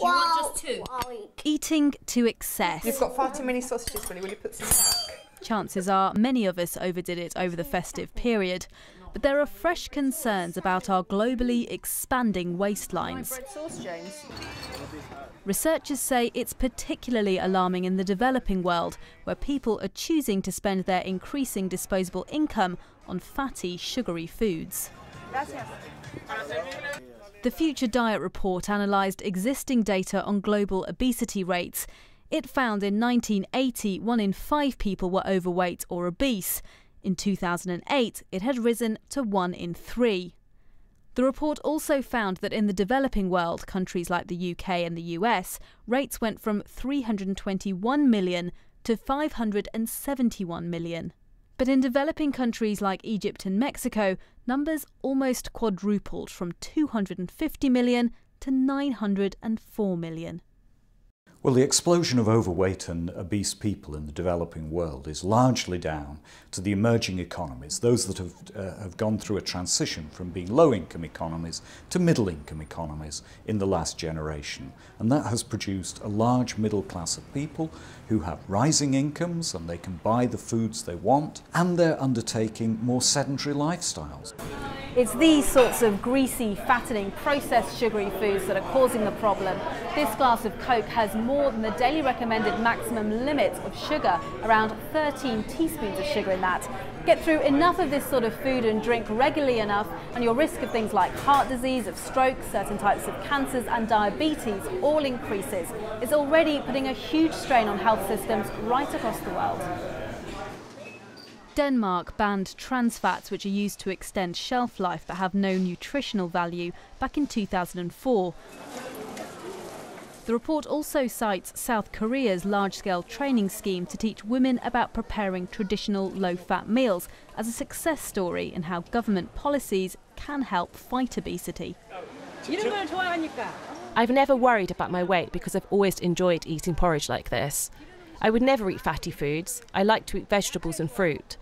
you want just 2? Eating to excess. You've got far too many sausages, Willie. Will you put some back? Chances are many of us overdid it over the festive period. But there are fresh concerns about our globally expanding waistlines. Researchers say it's particularly alarming in the developing world, where people are choosing to spend their increasing disposable income on fatty, sugary foods. The Future Diet Report analysed existing data on global obesity rates. It found in 1980, 1 in 5 people were overweight or obese. In 2008, it had risen to 1 in 3. The report also found that in the developing world, countries like the UK and the US, rates went from 321 million to 571 million. But in developing countries like Egypt and Mexico, numbers almost quadrupled from 250 million to 904 million. Well, the explosion of overweight and obese people in the developing world is largely down to the emerging economies, those that have gone through a transition from being low-income economies to middle-income economies in the last generation. And that has produced a large middle class of people who have rising incomes and they can buy the foods they want, and they're undertaking more sedentary lifestyles. It's these sorts of greasy, fattening, processed sugary foods that are causing the problem. This glass of Coke has more than the daily recommended maximum limit of sugar, around 13 teaspoons of sugar in that. Get through enough of this sort of food and drink regularly enough, and your risk of things like heart disease, of stroke, certain types of cancers and diabetes all increases. It's already putting a huge strain on health systems right across the world. Denmark banned trans fats, which are used to extend shelf life but have no nutritional value, back in 2004. The report also cites South Korea's large-scale training scheme to teach women about preparing traditional low-fat meals as a success story in how government policies can help fight obesity. I've never worried about my weight because I've always enjoyed eating porridge like this. I would never eat fatty foods. I like to eat vegetables and fruit.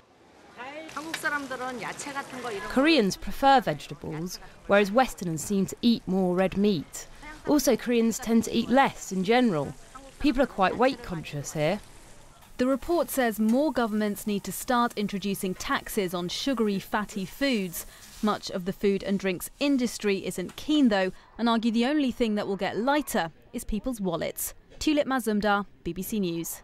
Koreans prefer vegetables, whereas Westerners seem to eat more red meat. Also, Koreans tend to eat less in general. People are quite weight conscious here. The report says more governments need to start introducing taxes on sugary, fatty foods. Much of the food and drinks industry isn't keen, though, and argue the only thing that will get lighter is people's wallets. Tulip Mazumdar, BBC News.